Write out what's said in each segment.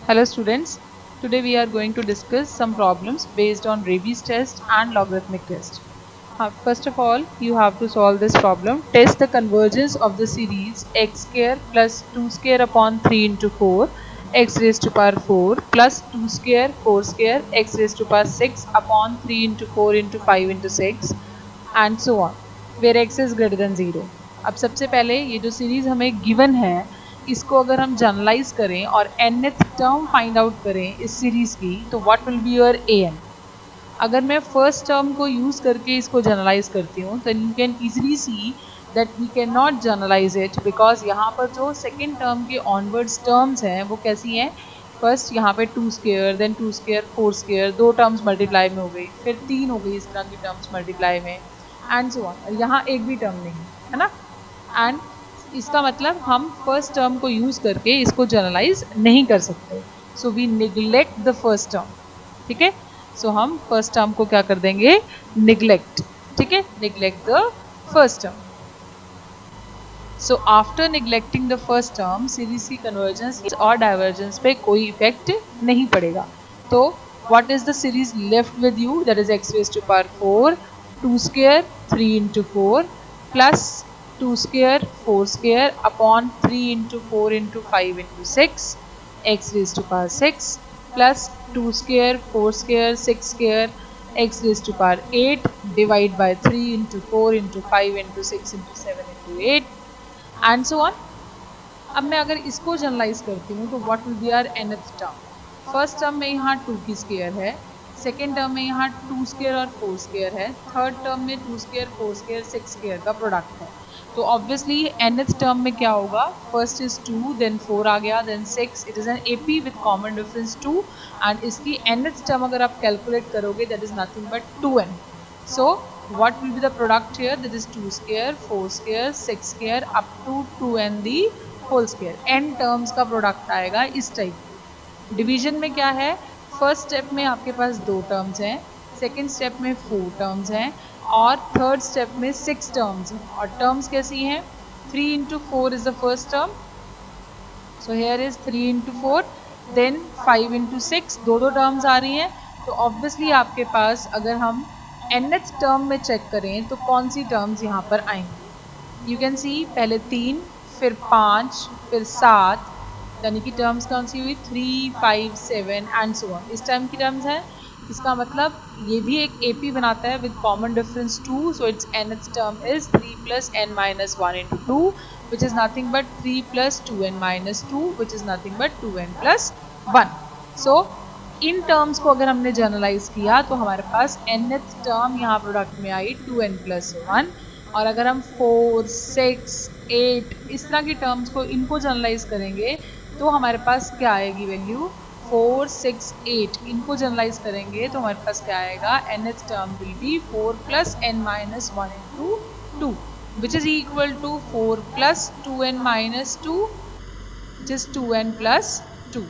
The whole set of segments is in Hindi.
Hello students, today we are going to discuss some problems based on rabies test and logarithmic test. First of all, you have to solve this problem. Test the convergence of the series x square plus 2 square upon 3 into 4 x raised to power 4 plus 2 square 4 square x raised to power 6 upon 3 into 4 into 5 into 6 and so on where x is greater than 0. अब सबसे पहले ये जो सीरीज हमें गिवन है इसको अगर हम जनरलाइज करें और nth टर्म फाइंड आउट करें इस सीरीज की तो what will be your an. अगर मैं फर्स्ट टर्म को यूज करके इसको जनरलाइज करती हूँ तो you can easily see that we can not generalise it because यहाँ पर जो सेकेंड टर्म के ऑनवर्ड्स टर्म्स हैं वो कैसी हैं. फर्स्ट यहाँ पे 2 स्क्वायर देन 2 स्क्वायर 4 स्क्वायर दो टर्म्स मल्टीप्लाई में हो गई, फिर 3 हो गई इस तरह की टर्म्स मल्टीप्लाई में एंड सो ऑन. यहाँ एक भी टर्म नहीं है ना. एंड इसका मतलब हम फर्स्ट टर्म को यूज करके इसको जनरलाइज नहीं कर सकते. So we neglect the first term. ठीक है, सो हम फर्स्ट टर्म को क्या कर देंगे, निग्लेक्ट. ठीक है, neglect the first term. So after neglecting the first term series की कन्वर्जेंस और डाइवर्जेंस पे कोई इफेक्ट नहीं पड़ेगा. तो what is the series left with you, that is x raised to power 4 2 square 3 into 4 plus 2 square 4 square upon 3 into 4 into 5 into 6 x raised to power 6 plus 2 square 4 square 6 square x raised to power 8 divide by 3 into 4 into 5 into 6 into 7 into 8 and so on. अब मैं अगर इसको जनरलाइज करती हूँ तो what will be our nth term. First term में यहाँ 2 की स्क्वायर है, सेकेंड टर्म में यहाँ 2 स्क्वायर और 4 स्क्वायर है, थर्ड टर्म में 2 स्क्वायर 4 स्क्वायर 6 स्क्वायर का प्रोडक्ट है. तो ऑब्वियसली nth टर्म में क्या होगा, फर्स्ट इज 2 देन 4 आ गया then 6. It is an AP with common difference 2 and इसकी nth टर्म अगर आप कैलकुलेट करोगे that is nothing but 2n. So what will be the product here, that is 2 square 4 square 6 square up to 2n the whole square. n terms का प्रोडक्ट आएगा इस टाइप. डिवीजन में क्या है, फर्स्ट स्टेप में आपके पास 2 टर्म्स हैं, सेकेंड स्टेप में 4 टर्म्स हैं और थर्ड स्टेप में 6 टर्म्स हैं. और टर्म्स कैसी हैं, 3 into 4 is the first term, so here is 3 into 4 then 5 into 6 दो टर्म्स आ रही हैं. तो ऑब्वियसली आपके पास अगर हम nth टर्म में चेक करें तो कौन सी टर्म्स यहाँ पर आएंगी. यू कैन सी पहले 3 फिर 5 फिर 7 यानी कि टर्म्स कौन सी हुई 3 5 7 एंड सो ऑन. इस टाइम की टर्म्स हैं. इसका मतलब ये भी एक AP बनाता है with common difference 2. So it's nth term is 3 plus n minus 1 into 2 which is nothing but 3 plus 2n minus 2 which is nothing but 2n plus 1. so in terms को अगर हमने जनरलाइज किया तो हमारे पास nth टर्म यहाँ प्रोडक्ट में आई 2n plus 1. और अगर हम 4 6 8 इस तरह की टर्म्स को इनको जनरलाइज करेंगे तो हमारे पास क्या आएगी वैल्यू 4 6 8. इनको जनरलाइज करेंगे तो हमारे पास क्या आएगा, nth term will be 4 plus n minus 1 into 2 which is equal to 4 plus 2n minus 2 which is 2n plus 2.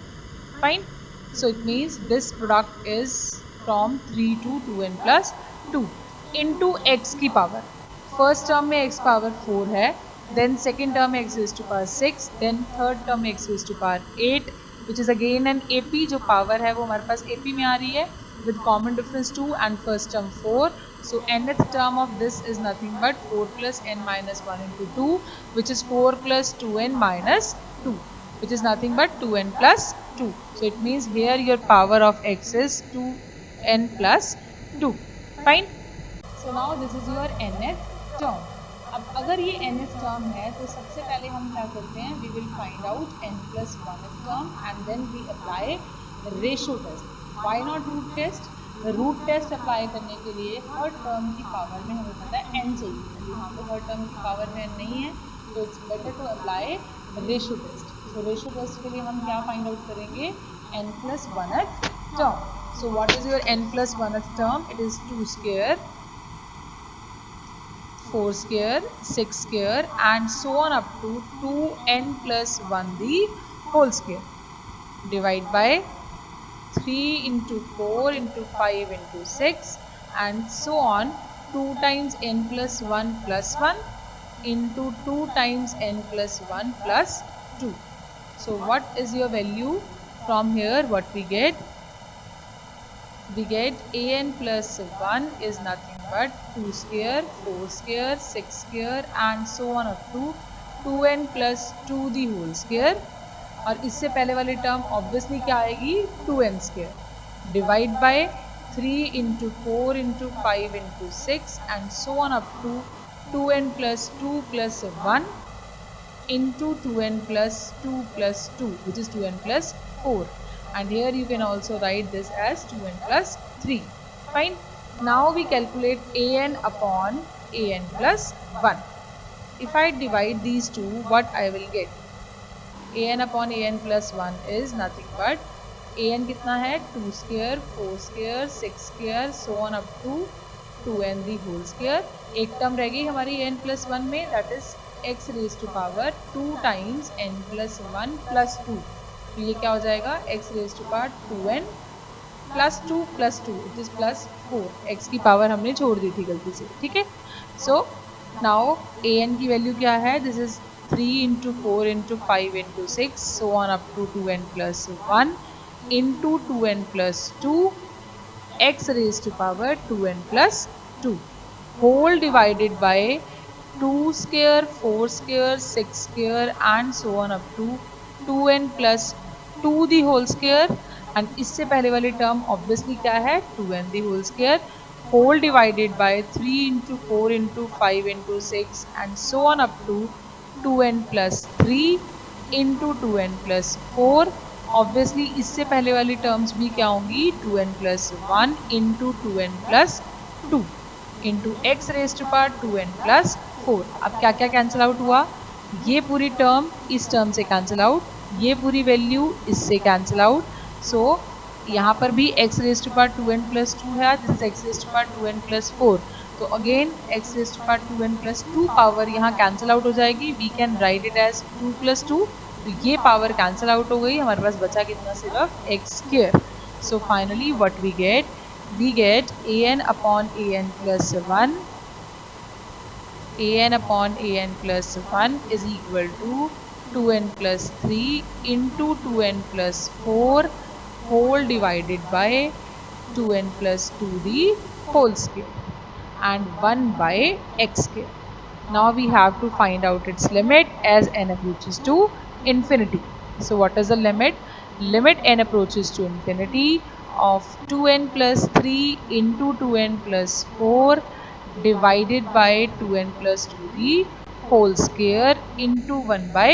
Fine. So it means this product is from 3 to 2n plus 2 into x की पावर. फर्स्ट टर्म में x पावर 4 है, देन सेकेंड टर्म में x raised to power 6, then third term में x raised to power 8 which is again an AP. जो पावर है वो हमारे पास AP में आ रही है with common difference 2 and first term 4. So nth term of this is nothing but 4 plus n minus 1 into 2 which is 4 plus 2n minus 2 which is nothing but 2n plus 2. So it means here your power of x is 2n plus 2. Fine. So now this is your nth term. अब अगर ये nth term है तो सबसे पहले हम क्या करते हैं, we will find out n plus 1th term and then we apply ratio test. Why not root test? Root test apply करने के लिए हर टर्म की पावर में हमें पता है n चाहिए. यहाँ पे हर टर्म की पावर में n नहीं है तो it's better to apply ratio test. So ratio test के लिए हम क्या फाइंड आउट करेंगे, n plus 1th term. So what is your n plus 1th term, it is 2 square 4 square 6 square and so on up to 2n plus 1 the whole square. Divide by 3 into 4 into 5 into 6 and so on 2 times n plus 1 plus 1 into 2 times n plus 1 plus 2. So what is your value, From here what we get an plus 1 is nothing but 2 square, 4 square, 6 square and so on up to 2n plus 2 the whole square. और इससे पहले वाली टर्म ऑब्वियसली क्या आएगी 2n square divide by 3 into 4 into 5 into 6 and so on up to 2n plus 2 plus 1 into 2n plus 2 plus 2 which is 2n plus 4. And here you can also write this as 2n plus 3. Fine. Now we calculate an upon an plus 1. If I divide these two, what I will get? an upon an plus 1 is nothing but an कितना है 2 square, 4 square, 6 square, so on up to 2n the whole square. एक टर्म रह गई हमारी n plus 1 में, that is x raised to power 2 times n plus 1 plus 2. तो ये क्या हो जाएगा x raised to power 2n plus 2 plus 2 it is plus 4. x की पावर हमने छोड़ दी थी गलती से, ठीक है. सो नाउ an की वैल्यू क्या है, this is 3 into 4 into 5 into 6 so on up to 2n plus 1 into 2n plus 2 x raised to power 2n plus 2 whole divided by 2 square, 4 square, 6 square and so on up to 2n plus 2 the whole square. and इससे पहले वाली टर्म ऑब्वियसली क्या है 2n the whole square whole divided by 3 into 4 into 5 into 6 and so on up to 2n plus 3 into 2n plus 4. Obviously इससे पहले वाली टर्म्स भी क्या होंगी 2n plus 1 into 2n plus 2 into x raised to power 2n plus 4. अब क्या क्या कैंसिल आउट हुआ, ये पूरी टर्म इस टर्म से कैंसिल आउट, ये पूरी वैल्यू इससे कैंसिल आउट. सो यहाँ पर भी x raised to power 2n plus 2 है, this is x raised to power 2n plus 4. तो again x raised to power 2n plus 2 power यहाँ कैंसिल आउट हो जाएगी. We can write it as 2 plus 2. तो ये पावर कैंसिल आउट हो गई, हमारे पास बचा कितना सिर्फ x square. So finally what we get an upon an plus 1 an upon an plus 1 is equal to 2n plus 3 into 2n plus 4 whole divided by 2n plus 2 the whole square and 1 by x square. Now we have to find out its limit as n approaches to infinity. So what is the limit? Limit n approaches to infinity of 2n plus 3 into 2n plus 4 divided by 2n plus 2 the whole square into 1 by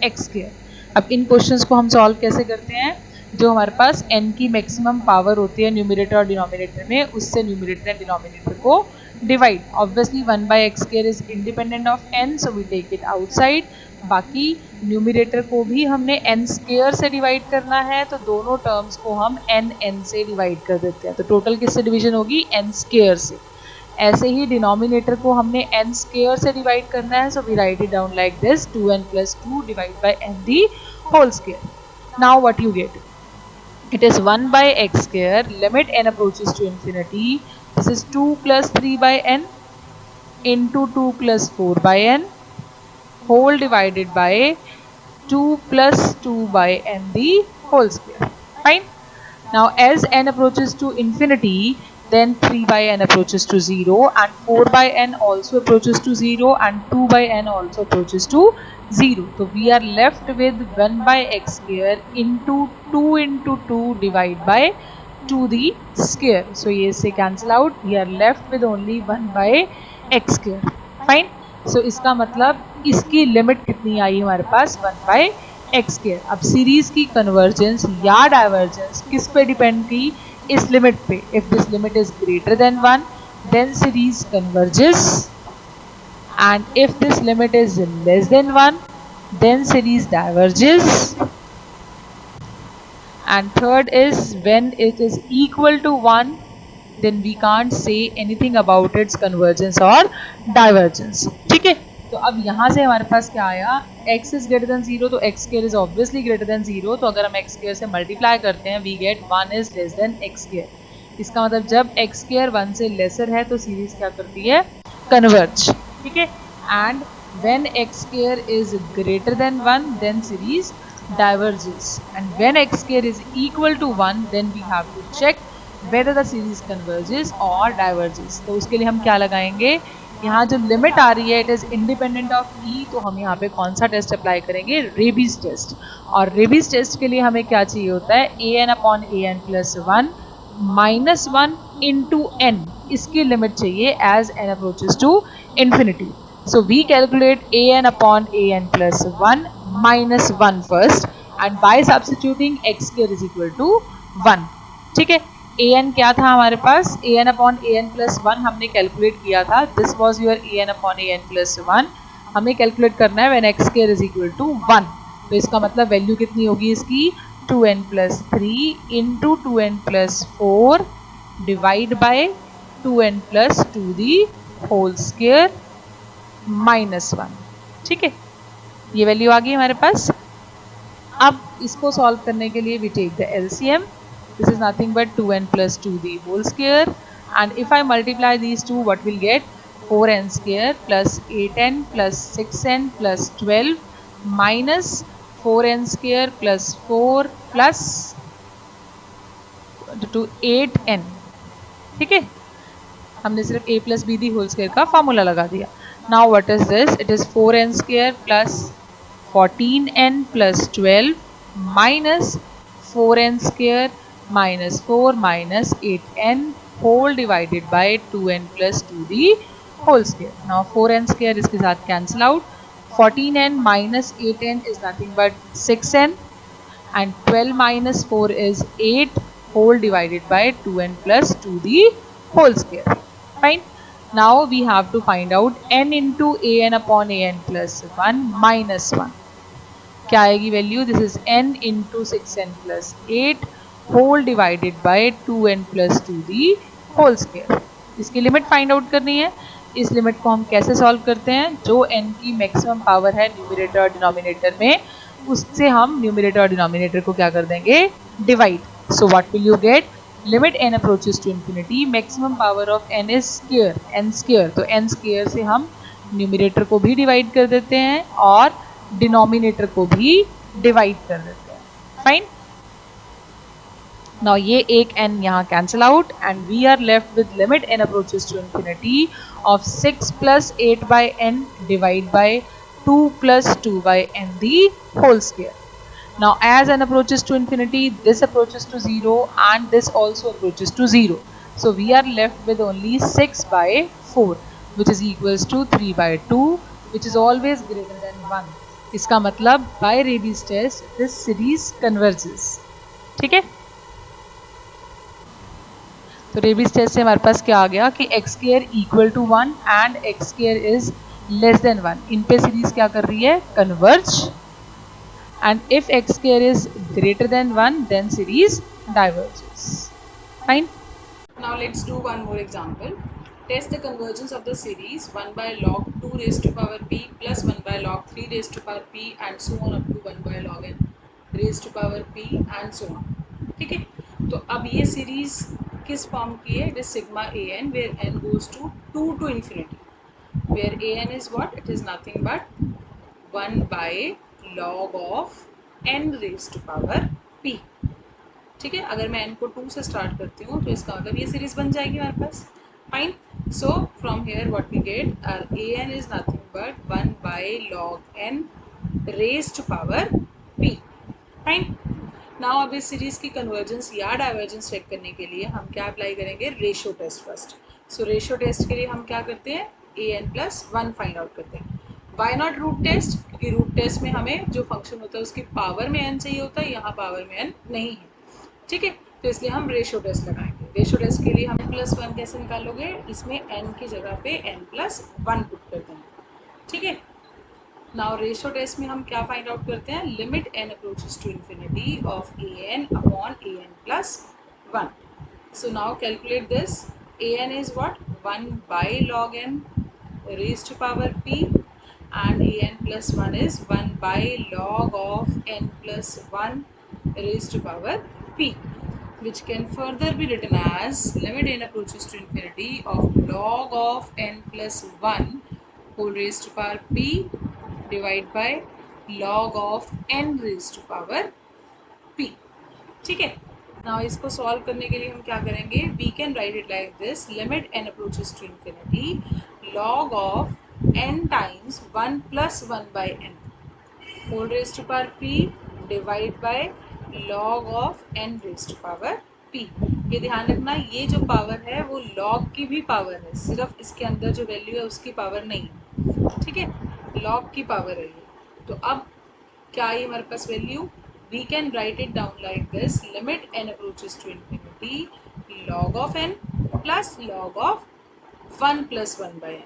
x square. अब इन क्वेश्चंस को हम सॉल्व कैसे करते हैं, जो हमारे पास n की मैक्सिमम पावर होती है न्यूमरेटर और डिनोमिनेटर में, उससे न्यूमरेटर एंड डिनोमिनेटर को divide. Obviously 1 by x square is independent of n, so we take it outside. बाकी न्यूमरेटर को भी हमने n स्क्वायर से डिवाइड करना है, तो दोनों टर्म्स को हम n से डिवाइड कर देते हैं. तो टोटल किससे डिवीजन होगी n स्क्वायर से. ऐसे ही डिनोमिनेटर को हमने n स्क्वायर से डिवाइड करना है, so we write it down like this 2n plus 2 divide by n the whole square. Now what you get, it is 1 by x square limit n approaches to infinity. This is 2 plus 3 by n into 2 plus 4 by n whole divided by 2 plus 2 by n the whole square. Fine. Now as n approaches to infinity, then 3 by n approaches to 0 and 4 by n also approaches to 0 and 2 by n also approaches to 0. So we are left with 1 by x square into 2 into 2 divide by 2 the square. So ये से cancel out. We are left with only 1 by x square. Fine. So इसका मतलब इसकी लिमिट कितनी आई हमारे पास 1 by x square. अब सीरीज की कन्वर्जेंस या डाइवर्जेंस किस पे डिपेंड की, इस लिमिट पे. If this limit is greater than 1 then series converges, and if this limit is less than 1 then series diverges, and third is when it is equal to 1 then we can't say anything about its convergence or divergence. ठीक है. तो अब यहाँ से हमारे पास क्या आया, x is greater than 0, तो x square is obviously greater than 0. तो अगर हम x square से मल्टीप्लाई करते हैं we get 1 is less than x square. इसका मतलब जब x square 1 से लेसर है तो सीरीज क्या करती है, कन्वर्ज. ठीक है. And when x square is greater than 1 then series diverges, and when x square is equal to 1 then we have to check whether the series converges or diverges. तो उसके लिए हम क्या लगाएंगे, यहाँ जो लिमिट आ रही है it is independent of e, तो हम यहाँ पे कौन सा टेस्ट अप्लाई करेंगे, रेबीज टेस्ट। और रेबीज टेस्ट के लिए हमें क्या चाहिए होता है, a n upon a n plus one minus one into n, इसकी लिमिट चाहिए as n approaches to infinity. So we calculate an upon an plus 1 minus 1 first, and by substituting x square is equal to 1. ठीक है, an क्या था हमारे पास, an upon an plus 1 हमने कैलकुलेट किया था, this was your an upon an plus 1, हमें कैलकुलेट करना है when x square is equal to 1. तो इसका मतलब वैल्यू कितनी होगी इसकी, 2n plus 3 into 2n plus 4 divide by 2n plus 2 the whole square minus 1। ठीक है, ये वैल्यू आ गई हमारे पास। अब इसको सॉल्व करने के लिए we take the LCM, this is nothing but 2n plus 2 the whole square, and if I multiply these two what we'll get, 4n square plus 8n plus 6n plus 12 minus 4n square plus 4 plus 8n। ठीक है, हमने सिर्फ a plus B the whole square का फॉर्मूला लगा दिया। Now what is this, it is 4n square plus 14n plus 12 minus 4n square minus 4 minus 8n whole divided by 2n plus 2 the whole square. Now 4n square इसके साथ cancel out, 14n minus 8n is nothing but 6n, and 12 minus 4 is 8 whole divided by 2n plus 2 the whole square. Fine. Now we have to find out n into an upon an plus 1 minus 1. क्या आएगी value, this is n into 6n plus 8 whole divided by 2n plus 2 the whole square. इसकी लिमिट फाइंड आउट करनी है। इस लिमिट को हम कैसे सॉल्व करते हैं, जो n की मैक्सिमम पावर है न्यूमरेटर और डिनोमिनेटर में, उससे हम न्यूमरेटर और डिनोमिनेटर को क्या कर देंगे, divide. So what will you get, limit n approaches to infinity, maximum power of n is square, n square, तो n स्क्वायर से हम न्यूमरेटर को भी डिवाइड कर देते हैं और डिनोमिनेटर को भी डिवाइड कर देते हैं। फाइन, नाउ ये एक n यहाँ cancel out and we are left with limit n approaches to infinity of 6 plus 8 by n divide by 2 plus 2 by n the whole square. Now as n approaches to infinity, this approaches to 0 and this also approaches to 0. So we are left with only 6 by 4 which is equals to 3 by 2 which is always greater than 1. इसका मतलब by Rabi's test this series converges. ठीक है, तो रेबीज टेस्ट से हमारे पास क्या आ गया कि x square equal to 1 and x square is less than 1, इन पे सीरीज क्या कर रही है, converge, and if x square is greater than 1 then series diverges. Fine. Now let's do one more example. Test the convergence of the series 1 by log 2 raised to power p plus 1 by log 3 raised to power p and so on up to 1 by log n raised to power p and so on. ठीक है, तो अब ये सीरीज किस फॉर्म की है, it is sigma a n where n goes to 2 to infinity, where a n is what, it is nothing but 1 by log of n raised to power p. ठीक है, अगर मैं n को 2 से स्टार्ट करती हूँ तो इसका मतलब ये सीरीज बन जाएगी हमारे पास। Fine, so from here what we get, a n is nothing but 1 by log n raised to power p. Fine, now अब इस सीरीज की कन्वर्जेंस या डाइवर्जेंस चेक करने के लिए हम क्या अप्लाई करेंगे, ratio test first. So ratio test के लिए हम क्या करते हैं, an+1 फाइंड आउट करते हैं। वाई नॉट रूट टेस्ट, क्योंकि रूट टेस्ट में हमें जो फंक्शन होता है उसकी पावर में n चाहिए होता है, यहाँ पावर में n नहीं है। ठीक है, तो इसलिए हम रेशियो टेस्ट लगाएंगे। रेशियो टेस्ट के लिए हम +1 कैसे निकालोगे, इसमें n की जगह पे n+1 पुट करते हैं। ठीक है, नाउ रेशियो टेस्ट में हम क्या फाइंड आउट करते हैं, limit n approaches to infinity of an upon an+1. So now calculate this, an is what, 1 by log n raised to power p and an+1 is 1 by log of n+1 raised to power p, which can further be written as limit n approaches to infinity of log of n+1 whole raised to power p divide by log of n raised to power p. ठीक है, नाउ इसको सॉल्व करने के लिए हम क्या करेंगे, we can write it like this, limit n approaches to infinity log of n times 1 plus 1 by n whole raise to power p divide by log of n raise to power p. ये ध्यान रखना, ये जो पावर है वो log की भी पावर है, सिर्फ इसके अंदर जो वैल्यू है उसकी पावर नहीं, ठीक है, log की पावर है ये. तो अब क्या है हमारे पास value, we can write it down like this, limit n approaches to infinity log of n plus log of 1 plus 1 by n,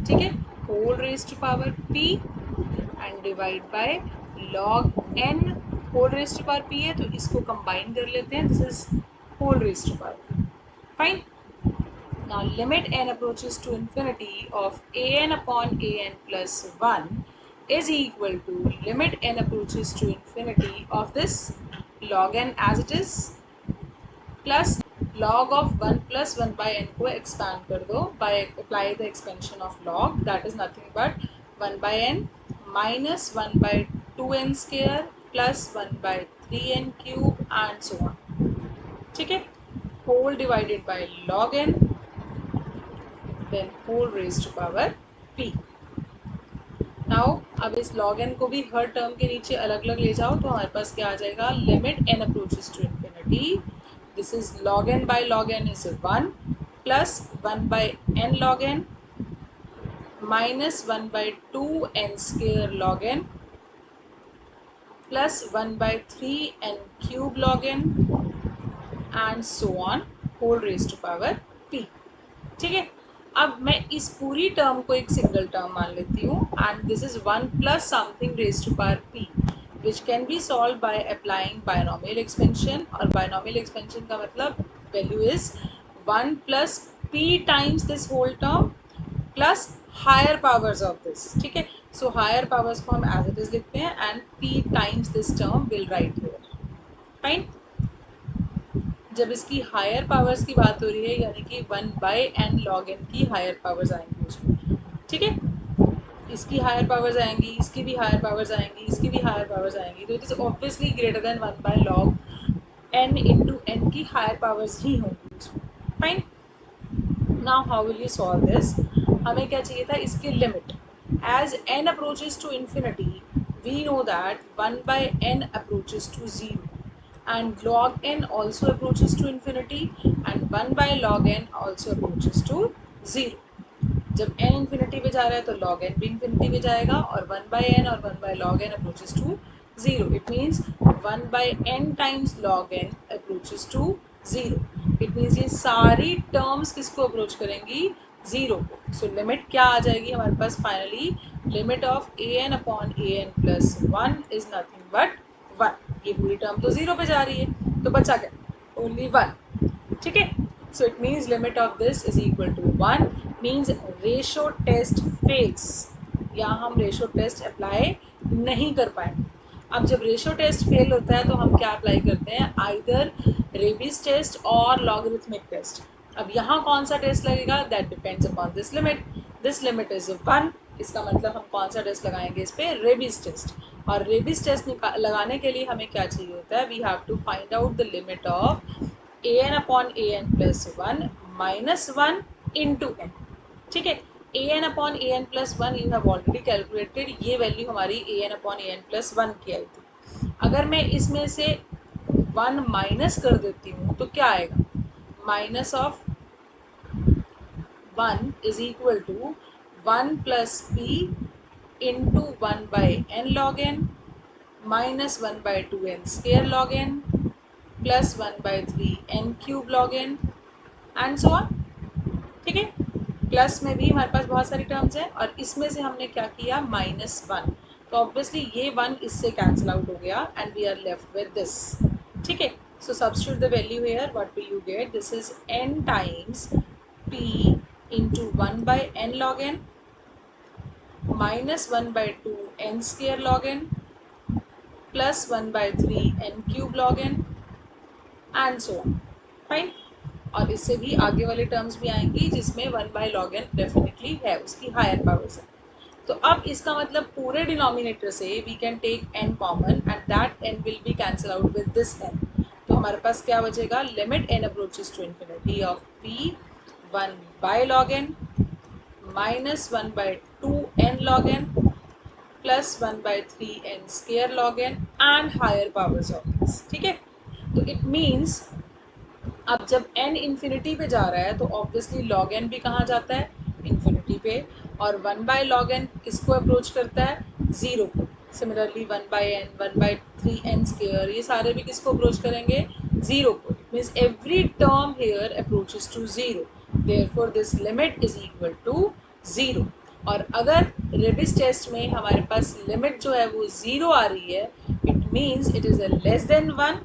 ठीक है, whole raised to power p and divide by log n whole raised to power p है तो इसको कंबाइन कर लेते हैं, this is whole raised to power, fine. Now limit n approaches to infinity of an upon an plus 1 is equal to limit n approaches to infinity of this log n as it is plus log of 1 plus 1 by n को expand कर दो by apply the expansion of log, that is nothing but 1 by n minus 1 by 2n square plus 1 by 3n cube and so on, ठीक है, whole divided by log n then whole raised to power p. Now अब इस log n को भी हर टर्म के नीचे अलग अलग ले जाओ तो हमारे पास क्या आ जाएगा, limit n approaches to infinity, this is log n by log n is 1 plus 1 by n log n minus 1 by 2n square log n plus 1 by 3n cube log n and so on whole raised to power p, ठीक है. अब मैं इस पूरी टर्म को एक सिंगल टर्म मान लेती हूँ and this is 1 plus something raise to power p which can be solve by applying binomial expansion, और बायनॉमियल एक्सपेंशन का मतलब value is 1 plus p times this whole term plus higher powers of this, ठीक है. सो हायर पावर्स को हम एज इट इज लिखते हैं and p times this term will write here, fine. जब इसकी हायर पावर्स की बात हो रही है यानी कि 1 बाई एन लॉग एन की हायर पावर्स आएंगी उसमें, ठीक है, इसकी हायर पावर्स आएंगी, इसकी भी हायर पावर्स आएंगी, इसकी भी हायर पावर्स आएंगी, तो it is obviously greater than 1 by log n into n की हायर पावर्स ही होंगी उसमें, fine. Now how will you solve this, हमें क्या चाहिए था, इसकी limit as n approaches to infinity we know that 1 by n approaches to 0 and log n also approaches to infinity and 1 by log n also approaches to 0. जब n infinity पे जा रहा है तो log n भी infinity पे जाएगा और 1 by n और 1 by log n approaches to 0. It means 1 by n times log n approaches to 0. It means ये सारी terms किसको approach करेंगी, 0 को. So limit क्या आ जाएगी हमारे पास finally, limit of an upon an plus 1 is nothing but 1. ये पूरी टर्म तो 0 पे जा रही है तो बचा क्या, ओनली 1, ठीक है. So it means limit of this is equal to 1, means ratio test fails, यहाँ हम रेशो टेस्ट अप्लाई नहीं कर पाएंगे. अब जब रेशो टेस्ट फेल होता है तो हम क्या अप्लाई करते हैं, आइदर रेबीज टेस्ट और लॉगरिथमिक टेस्ट. अब यहाँ कौन सा टेस्ट लगेगा, that depends upon this limit, this limit is 1, इसका मतलब हम कौन सा टेस्ट लगाएंगे इस पर, रेबीज टेस्ट. और रेबीज टेस्ट लगाने के लिए हमें क्या चाहिए होता है, we have to find out the limit of a n upon a n plus 1 minus 1 into n, ठीक है. A n upon a n plus 1 you have already calculated, ये वैल्यू हमारी a n upon a n plus 1 की आई थी. अगर मैं इसमें से 1 माइनस कर देती हूँ तो क्या आएगा, minus of 1 is equal to 1 plus P into 1 by n log n minus 1 by 2n square log n plus 1 by 3n cube log n and so on, ठीक है. प्लस में भी हमारे पास बहुत सारी टर्म्स हैं और इसमें से हमने क्या किया, माइनस 1, तो ऑब्वियसली ये 1 इससे कैंसिल आउट हो गया and we are left with this, ठीक है. So substitute the value here, what will you get, this is n times p into 1 by n log n minus 1 by 2 n square log n plus 1 by 3 n cube log n and so on, fine. और इससे भी आगे वाले टर्म्स भी आएंगी जिसमें 1 by log n डेफिनेटली है, उसकी हायर पावर्स है. तो अब इसका मतलब पूरे डिनोमिनेटर से we can take n common and that n will be cancel out with this n। तो हमारे पास क्या बचेगा, limit n approaches to infinity of p 1 by log n minus 1 by 2 n log n plus 1 by 3 n square log n and higher powers of this. ठीक है, तो इट मीन्स अब जब n इन्फिनिटी पे जा रहा है तो ऑब्वियसली log n भी कहाँ जाता है, इन्फिनिटी पे, और 1 बाय लॉग n किसको अप्रोच करता है, ज़ीरो को। Similarly 1 by n 1 by 3n square ये सारे भी किसको अप्रोच करेंगे, ज़ीरो को। It means every term here approaches to zero, therefore this limit is equal to zero. और अगर रेबिस टेस्ट में हमारे पास लिमिट जो है वो ज़ीरो आ रही है, it means it is a less than one,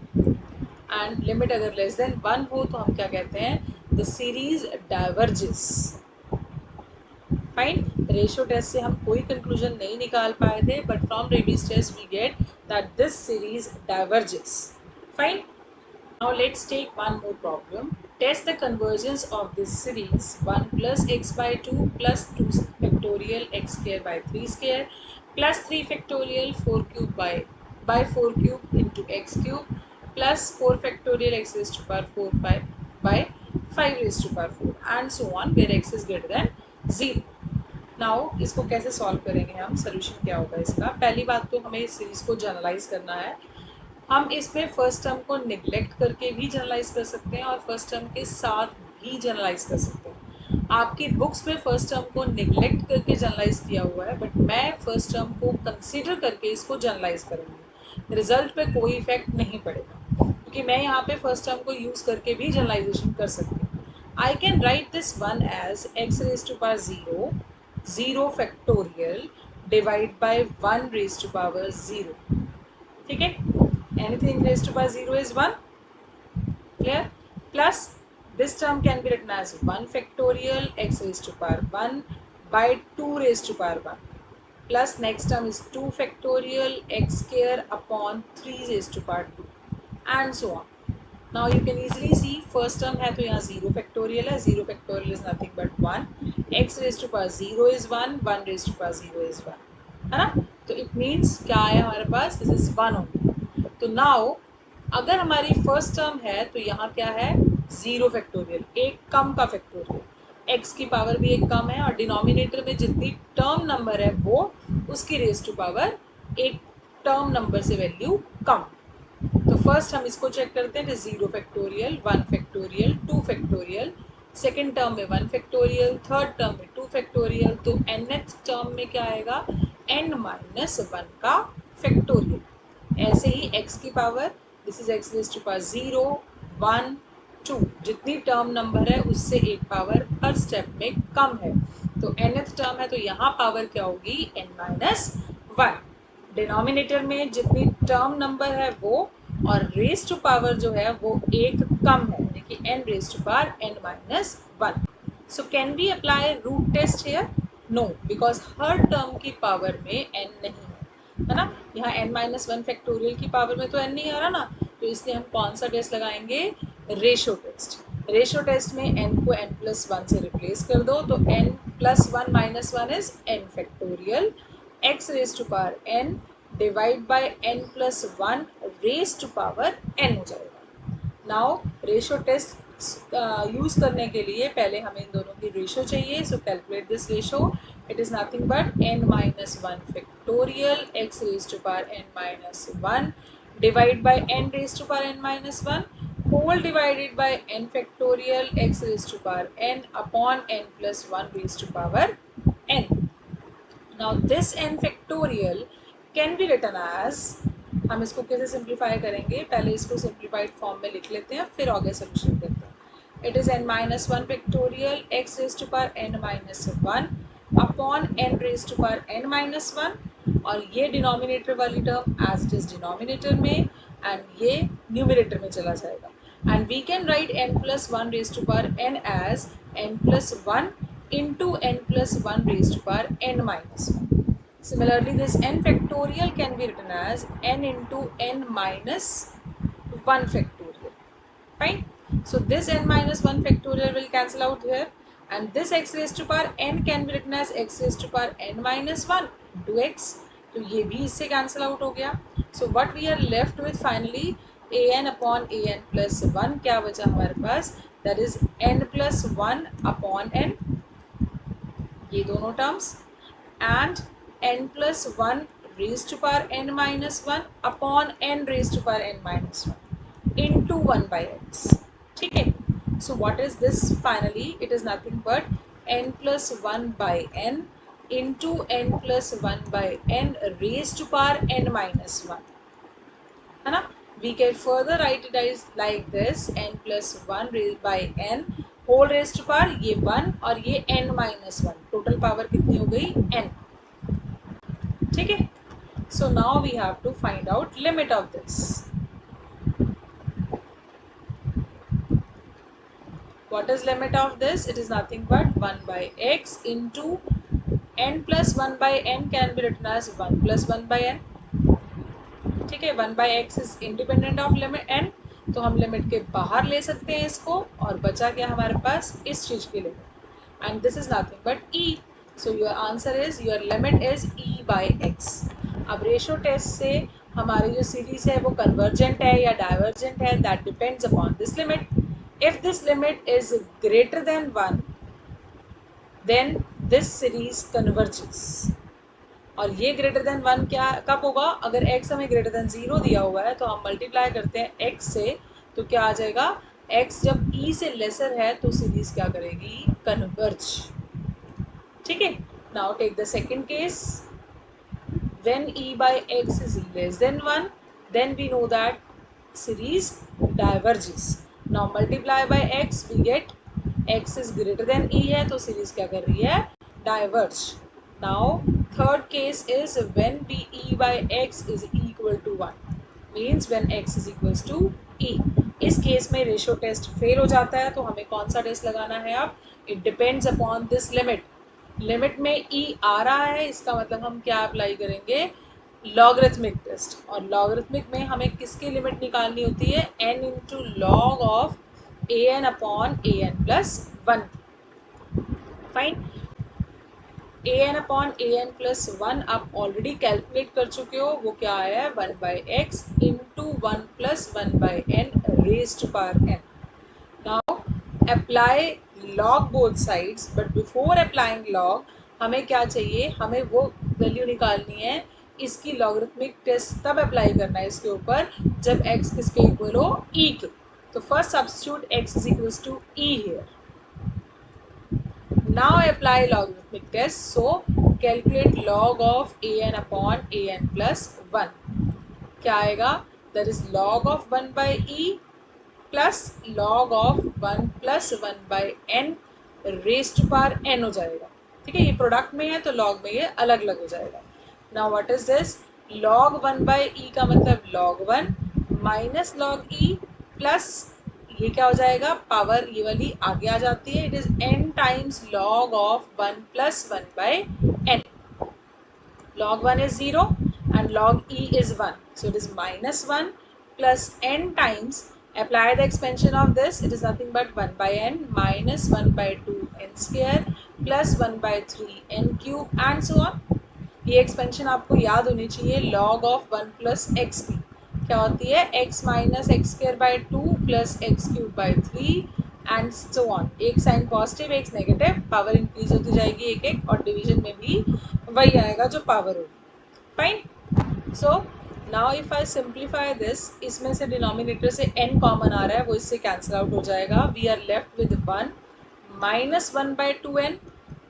and limit अगर लेस देन वन हो तो हम क्या कहते हैं, the series diverges. Fine, ratio test से हम कोई कंक्लूजन नहीं निकाल पाए थे, but from Raabe's test we get that this series diverges. Fine, now let's take one more problem. Test the convergence of this series 1 plus x by 2 plus 2 factorial x square by 3 square plus 3 factorial 4 cube by 4 cube into x cube plus 4 factorial x raised to power 4 5 by 5 raised to power 4 and so on where x is greater than 0. Now इसको कैसे सॉल्व करेंगे हम, सोल्यूशन क्या होगा इसका। पहली बात तो हमें इस सीरीज को जनरलाइज करना है। हम इसमें फर्स्ट टर्म को निगलेक्ट करके भी जनरलाइज कर सकते हैं और फर्स्ट टर्म के साथ भी जनरलाइज कर सकते हैं। आपकी बुक्स में फर्स्ट टर्म को निगलेक्ट करके जनरलाइज किया हुआ है, बट मैं फर्स्ट टर्म को कंसीडर करके इसको जनरलाइज करूँगी। रिजल्ट पे कोई इफेक्ट नहीं पड़ेगा क्योंकि मैं यहाँ पे फर्स्ट टर्म को यूज़ करके भी जनरलाइजेशन कर सकती हूँ। I can write this one as x raised to power 0, 0 factorial divide by 1 raised to power 0. ठीक है, anything raised to power 0 is 1, clear, plus this term can be written as 1 factorial x raised to power 1 by 2 raised to power 1, plus next term is 2 factorial x square upon 3 raised to power 2 and so on. Now you can easily see first term है तो यहाँ 0 factorial है, 0 factorial is nothing but 1, x raised to power 0 is 1, 1 raised to power 0 is 1, है ना। तो it means क्या है हमारे पास, this is 1 only। तो now अगर हमारी फर्स्ट टर्म है तो यहाँ क्या है, 0 फैक्टोरियल, एक कम का फैक्टोरियल, x की पावर भी एक कम है और डिनोमिनेटर में जितनी टर्म नंबर है वो उसकी रेज टू पावर एक टर्म नंबर से वैल्यू कम। तो फर्स्ट हम इसको चेक करते हैं, 0 factorial, 1 factorial, 2 factorial, second term में 1 फैक्टोरियल, थर्ड टर्म में 2 फैक्टोरियल, तो nth टर्म में क्या आएगा, n माइनस 1 का फैक्टोरियल। ऐसे ही x की power, this is x raise to power 0, 1, 2, जितनी टर्म नंबर है उससे एक पावर हर स्टेप में कम है। तो nth टर्म है तो यहाँ पावर क्या होगी, n माइनस 1। डिनोमिनेटर में जितनी टर्म नंबर है वो, और रेज टू पावर जो है वो एक कम है, यानी कि n raise to power n minus 1। So can we apply root test here, no, because हर टर्म की पावर में n नहीं है ना। यहाँ n माइनस 1 फैक्टोरियल की पावर में तो n नहीं आ रहा ना, तो इसलिए हम कौन सा टेस्ट लगाएंगे, रेशो टेस्ट। रेशो टेस्ट में n को n प्लस 1 से रिप्लेस कर दो, तो n plus 1 minus 1 is n factorial, x raise to power n divide by n plus 1 raise to power n हो जाएगा। नाउ रेशो टेस्ट यूज़ करने के लिए पहले हमें इन दोनों की रेशो चाहिए, so calculate this ratio, it is nothing but n minus 1 factorial x raise to power n minus 1 divide by n raise to power n minus 1 whole divided by n factorial x raised to power n upon n plus 1 raised to power n. Now this n factorial can be written as, हम इसको कैसे सिंप्लीफाई करेंगे, पहले इसको सिंप्लीफाइड फॉर्म में लिख लेते हैं फिर आगे सोल्यूशन करते हैं। It is n minus 1 factorial x raise to power n minus 1 upon n raise to power n minus 1, और ये डिनोमिनेटर वाली term as it is denominator में एंड ये न्यूमिनेटर में चला जाएगा, and we can write n plus 1 raised to power n as n plus 1 into n plus 1 raised to power n minus 1. Similarly, this n factorial can be written as n into n minus 1 factorial. Fine. So this n minus 1 factorial will cancel out here. and this x raised to power n can be written as x raised to power n minus 1 into x. तो ये भी इससे कैंसिल आउट हो गया. So what we are left with finally a n upon a n plus 1 क्या बचा हमारे पास, that is n plus 1 upon n, ये दोनों terms, and n plus 1 raise to power n minus 1 upon n raise to power n minus 1 into 1 by x. ठीक है. So what is this finally? It is nothing but n plus 1 by n into n plus 1 by n raised to power n minus 1. है ना? We can further write it as like this, n plus 1 raised by n whole raised to power ये 1 और ये n minus 1. Total power कितनी हो गई? n. ठीक है. So now we have to find out limit of this. What is limit of this? It is nothing but 1 by x into n plus 1 by n can be written as 1 plus 1 by n. ठीक है. 1 by x is independent of limit n, तो हम लिमिट के बाहर ले सकते हैं इसको, और बचा क्या हमारे पास इस चीज की limit, and this is nothing but e. So your answer is, your limit is e by x. अब रेशियो टेस्ट से हमारी जो सीरीज है वो कन्वर्जेंट है या डाइवर्जेंट है, that depends upon this limit. If this limit is greater than 1, then this series converges. और ये greater than 1 क्या कब होगा, अगर x हमें greater than 0 दिया हुआ है तो हम मल्टीप्लाई करते हैं x से, तो क्या आ जाएगा, x जब e से लेसर है तो सीरीज क्या करेगी, कन्वर्ज. ठीक है. Now take the second case. When e by x is less than 1, then we know that series diverges. Now multiply by x, we get x is greater than e है तो सीरीज क्या कर रही है, diverge. Now third case is when b e by x is equal to 1, means when x is equals to e. इस केस में रेशियो टेस्ट फेल हो जाता है, तो हमें कौन सा टेस्ट लगाना है अब, it depends upon this limit. Limit में e आ रहा है, इसका मतलब हम क्या अप्लाई करेंगे, लॉगरिथमिक टेस्ट. और लॉगरिथमिक में हमें किसकी लिमिट निकालनी होती है, n into log of a n upon a n plus 1. Fine. A n upon a n plus 1 आप ऑलरेडी कैलकुलेट कर चुके हो, वो क्या आया है, 1 by x into 1 plus 1 by n raise to power n. Now apply log both sides, but before applying log हमें क्या चाहिए, हमें वो वैल्यू निकालनी है, इसकी लॉगरिथमिक टेस्ट तब अप्लाई करना है इसके ऊपर जब x किसके इक्वल हो, e के. तो first substitute x is equals to e here. Now apply logarithmic test. So calculate log of a n upon a n plus 1. क्या आएगा, that is log of 1 by e plus log of 1 plus 1 by n raise to power n हो जाएगा. ठीक है. ये प्रोडक्ट में है तो लॉग में ये अलग अलग हो जाएगा. Now what is this, log 1 by e का मतलब log 1 minus log e plus ये क्या हो जाएगा, पावर ये वाली आगे आ जाती है, it is n times log of 1 plus 1 by n. log 1 is 0 and log e is 1, so it is minus 1 plus n times, apply the expansion of this, it is nothing but 1 by n minus 1 by 2 n square plus 1 by 3 n cube and so on. ये एक्सपेंशन आपको याद होनी चाहिए, log of 1 plus x की क्या होती है, x minus x square by 2 plus x cube by 3 and so on. एक साइन पॉजिटिव एक नेगेटिव, पावर इंक्रीज होती जाएगी एक एक, और डिवीजन में भी वही आएगा जो पावर होगी. Fine. So now if I simplify this, इसमें से डिनोमिनेटर से n कॉमन आ रहा है, वो इससे कैंसिल आउट हो जाएगा. We are left with 1 minus 1 by 2n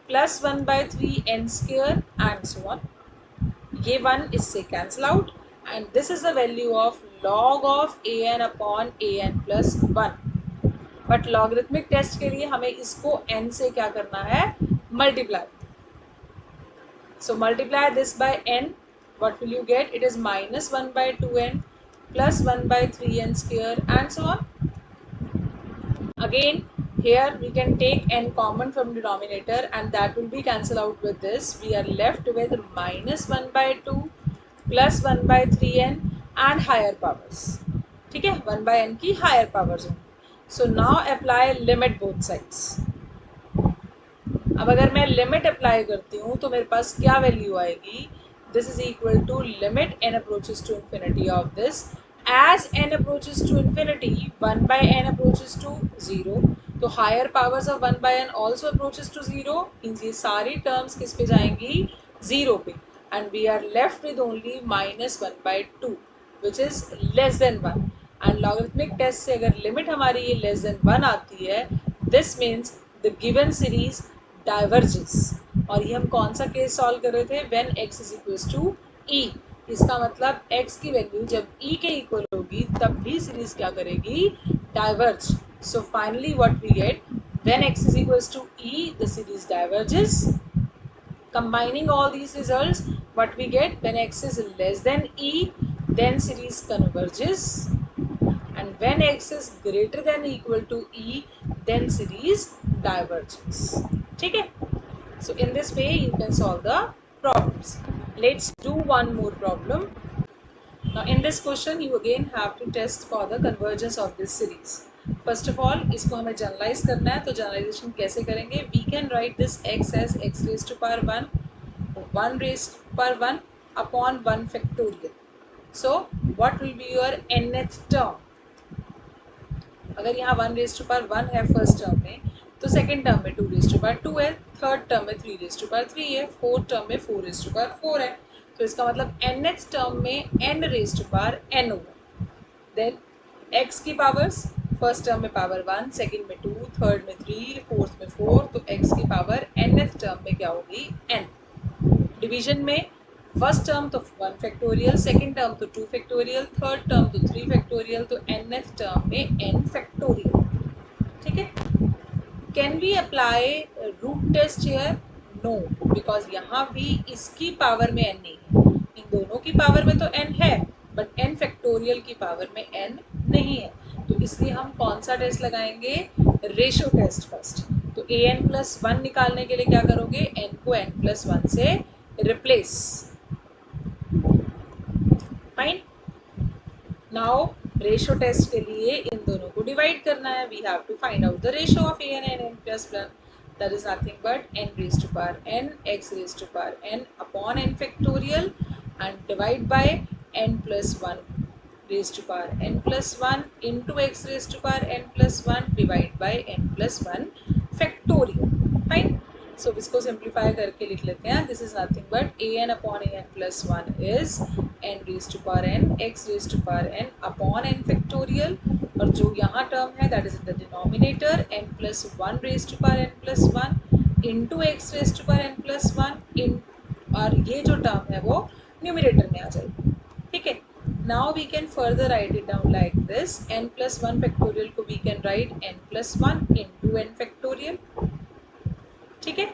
plus 1 by 3n square and so on. ये 1 इससे cancel out, and this is the value of log of a n upon a n plus 1. But logarithmic test के लिए हमें इसको n से क्या करना है, multiply. So multiply this by n, what will you get, it is minus 1 by 2n plus 1 by 3n square and so on. Again here we can take n common from denominator and that will be cancel out with this. We are left with minus 1 by 2 plus 1 by 3n and higher powers. ठीक है, 1 by n की higher powers होंगी. So now apply limit both sides. अब अगर मैं लिमिट अप्लाई करती हूँ तो मेरे पास क्या वैल्यू आएगी, this is equal to limit n approaches to infinity of this, as n approaches to infinity 1 by n approaches to 0, तो higher powers of 1 by n also approaches to 0, means ये सारी टर्म्स किस पे जाएंगी, 0 पे, and we are left with only -1/2 which is less than 1, and logarithmic test से अगर लिमिट हमारी ये लेस देन 1 आती है, this means the given series diverges. और ये हम कौन सा केस सॉल्व कर रहे थे, when x is equal to e, इसका मतलब x की वैल्यू जब e के इक्वल होगी तब भी सीरीज क्या करेगी, diverge. So finally what we get, when x is equal to e the series diverges. Combining all these results, what we get, when x is less than e, then series converges, and when x is greater than or equal to e, then series diverges. ठीक है? So in this way you can solve the problems. Let's do one more problem. Now in this question you again have to test for the convergence of this series. First of all इसको हमें जनरलाइज करना है, तो जनरलाइजेशन कैसे करेंगे, we can write this x as x raised to power 1, 1 raised to power 1 upon 1 factorial. So what will be your nth term? अगर यहाँ 1 रेज टू पावर 1 है फर्स्ट टर्म में, तो सेकंड टर्म में 2 रेज टू पावर 2 है, थर्ड टर्म में 3 रेज टू पावर 3 है, फोर्थ टर्म में 4 रेज टू पावर 4 है, तो इसका मतलब nth टर्म में n raise to power n होगा। देन x की पावर्स, फर्स्ट टर्म में पावर 1, सेकंड में 2, थर्ड में 3, फोर्थ में 4, तो x की पावर nth टर्म में क्या होगी, n। डिवीजन में फर्स्ट टर्म तो 1 फैक्टोरियल, सेकंड टर्म तो 2 फैक्टोरियल, थर्ड टर्म तो 3 फैक्टोरियल, तो nth टर्म में n फैक्टोरियल। ठीक है? Can we apply root test here, no, because यहाँ भी इसकी पावर में n नहीं है, इन दोनों की पावर में तो n है बट n फैक्टोरियल की पावर में n नहीं है, तो इसलिए हम कौन सा टेस्ट लगाएंगे, रेशो टेस्ट फर्स्ट। तो an+1 निकालने के लिए क्या करोगे, n को n+1 से replace. Fine, now ratio test के लिए इन दोनों को डिवाइड करना है, we have to find out the ratio of an and n+1, that is nothing but n raised to power n x raised to power n upon n factorial, and divide by n plus 1 raised to power n plus 1 into x raised to power n plus 1 divide by n plus 1 factorial. Fine. So इसको सिंप्लीफाई करके लिख लेते हैं, this is nothing but an upon an plus 1 is n raise to power n x raise to power n upon n factorial, और जो यहाँ टर्म है that is in the denominator n plus 1 raise to power n plus 1 into x raise to power n plus 1 in, और ये जो टर्म है वो न्यूमिनेटर में आ जाएगी। ठीक है? Now we can further write it down like this, n plus 1 factorial को we can write n plus 1 into n factorial. ठीक है?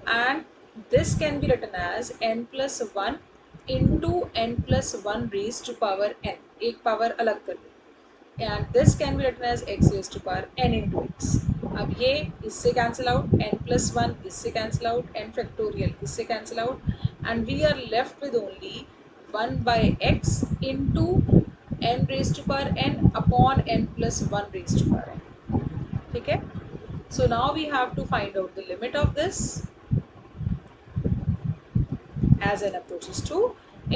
And this can be written as n plus 1 into n plus 1 raise to power n, एक पावर अलग कर लो, and this can be written as x raise to power n into x. अब ये इससे कैंसिल आउट, n प्लस 1 इससे कैंसिल आउट, n फैक्टोरियल इससे cancel out, and we are left with only 1 by x into n raise to power n upon n plus 1 raise to power n। ठीक है? So now we have to find out the limit of this as n approaches to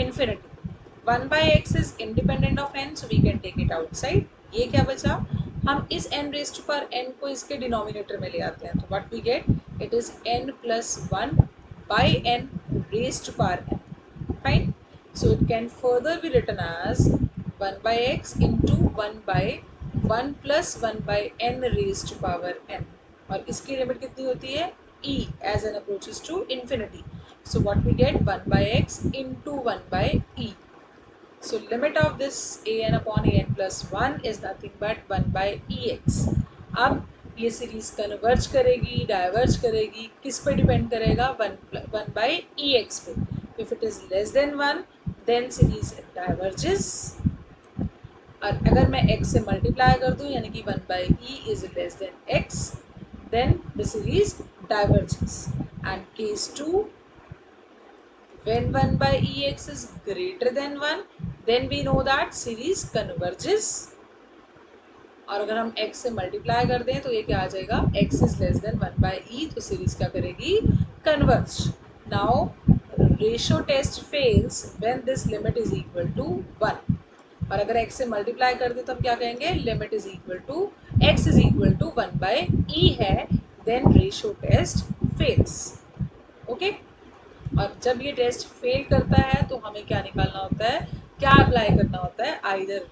infinity. 1 by x is independent of n, so we can take it outside. ये क्या बचा, हम इस n raised to power n को इसके डिनोमिनेटर में ले आते हैं, तो what we get, it is n plus 1 by n raised to power n. Fine. So it can further be written as 1 by x into 1 by 1 plus 1 by n raised to power n, और इसकी लिमिट कितनी होती है, e as n approaches to infinity. So what we get, 1 by x into 1 by e. So limit of this an upon an plus 1 is nothing but 1 by ex. अब ये सीरीज कन्वर्ज करेगी, डाइवर्ज करेगी, किस पे डिपेंड करेगा, 1 by ex पे। If it is less than 1 then series diverges, और अगर मैं x से मल्टीप्लाई कर दूं यानी कि 1 by e is less than x, then the series diverges. And case 2, when 1 by ex is greater than 1, then we know that series converges, और अगर हम x से मल्टीप्लाई कर दें तो ये क्या आ जाएगा, x is less then 1/e, तो सीरीज क्या करेगी, converge. Now ratio test fails when this limit is equal to 1, और अगर x से मल्टीप्लाई कर दें तो हम क्या कहेंगे, limit is equal to x is equal to 1/e है, then ratio test fails. Okay, और जब ये टेस्ट फेल करता है तो हमें क्या निकालना होता है, क्या अप्लाई करना होता है, आइदर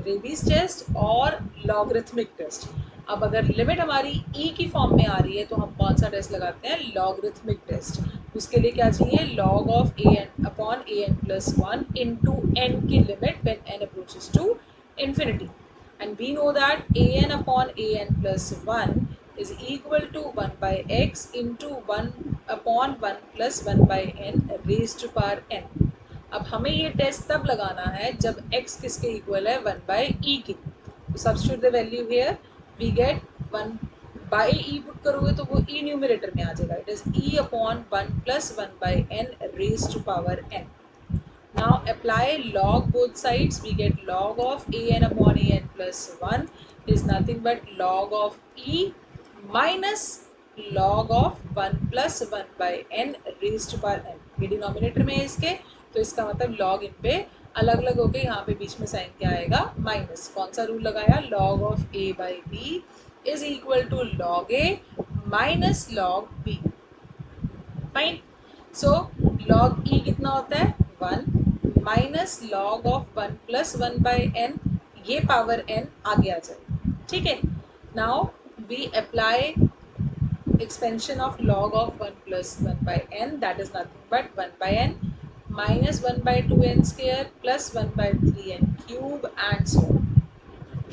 रेबीज टेस्ट और लॉगरिथमिक टेस्ट। अब अगर लिमिट हमारी e की फॉर्म में आ रही है तो हम कौन सा टेस्ट लगाते हैं, लॉगरिथमिक टेस्ट। उसके लिए क्या चाहिए, log of a n upon a n plus 1 into n की limit when n approaches to infinity, and we know that a n upon a n plus 1 is equal to 1 by x into 1 upon 1 plus 1 by n raised to power n। अब हमें ये टेस्ट तब लगाना है जब x किसके इक्वल है, 1 by e के। तो substitute the value here, we get 1 by e put करोगे तो वो e न्यूमरेटर में आ जाएगा, it is e upon 1 plus 1 by n raised to power n। Now apply log both sides, we get log of a n upon a n plus 1 is nothing but log of e minus log of 1 plus 1 by n raised to power n। ये डिनोमिनेटर में है इसके, तो इसका मतलब log इन पे अलग अलग हो गए, यहाँ पे बीच में साइन क्या आएगा, माइनस। कौन सा रूल लगाया, log of a by b is equal to log a minus log b। Fine, so log e कितना होता है, 1 minus log of 1 plus 1 by n, ये पावर n आगे आ जाएगी। ठीक है, now we apply expansion of log of 1 plus 1 by n, that is nothing but 1 by n minus 1 by 2n square plus 1 by 3n cube and so on।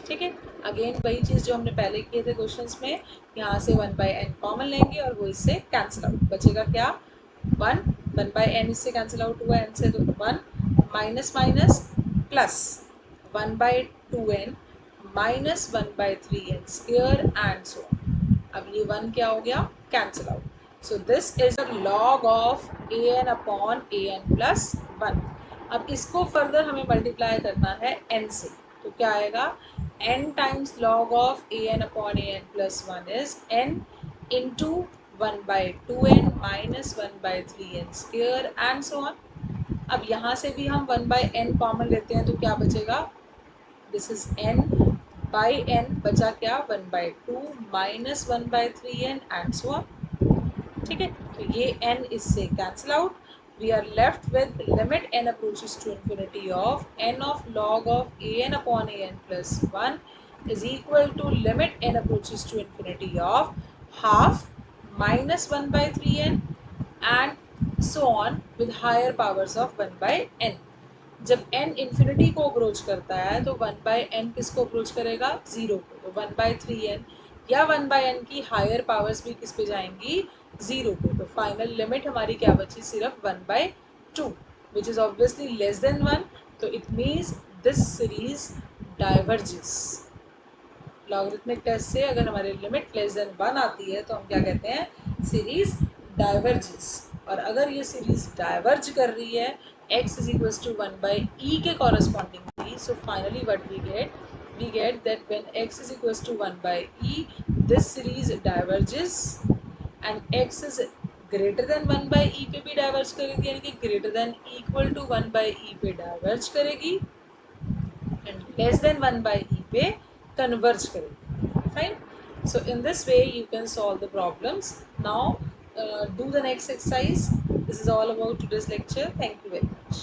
ठीक है, अगेन वही चीज़ जो हमने पहले किए थे क्वेश्चंस में, यहाँ से 1 बाई एन कॉमन लेंगे और वो इससे कैंसिल आउट बचेगा क्या, 1 बाई एन इससे कैंसिल आउट हुआ, एन से तो 1 minus minus plus 1 by 2n minus 1 by 3n square and so on. अब ये 1 क्या हो गया, cancel out. So this is the log of a n upon a n plus 1। अब इसको फर्दर हमें मल्टीप्लाई करना है n से, तो क्या आएगा, n times log of a n upon a n plus 1 is n into 1 by 2n minus 1 by 3n square and so on। अब यहाँ से भी हम 1 by n कॉमन लेते हैं तो क्या बचेगा, this is n by n, बचा क्या, 1 by 2 minus 1 by 3n and so on। ठीक है, तो ये n इससे cancel out, we are left with limit n approaches to infinity of n of log of a n upon a n plus 1 is equal to limit n approaches to infinity of half minus 1 by 3n and so on with higher powers of 1 by n। जब n इन्फिनिटी को अप्रोच करता है तो 1 बाई एन किसको अप्रोच करेगा, जीरो को, तो 1 बाई 3n या 1 बाई एन की हायर पावर्स भी किस पे जाएंगी, जीरो पे। तो फाइनल लिमिट हमारी क्या बची, सिर्फ 1 by 2 which is obviously less than 1, तो it means this series diverges. Logarithmic test से अगर हमारी लिमिट लेस देन 1 आती है तो हम क्या कहते हैं, सीरीज डाइवर्जेस। और अगर ये सीरीज डाइवर्ज कर रही है x is equals to 1 by e के correspondingly, so finally what we get that when x is equals to 1 by e, this series diverges and x is greater than 1 by e पे भी डाइवर्ज करेगी, यानी कि greater than equal to 1 by e पे डाइवर्ज करेगी and less than 1 by e पे converge करेगी। Fine, so in this way you can solve the problems। Now do the next exercise। This is all about today's lecture, thank you very much।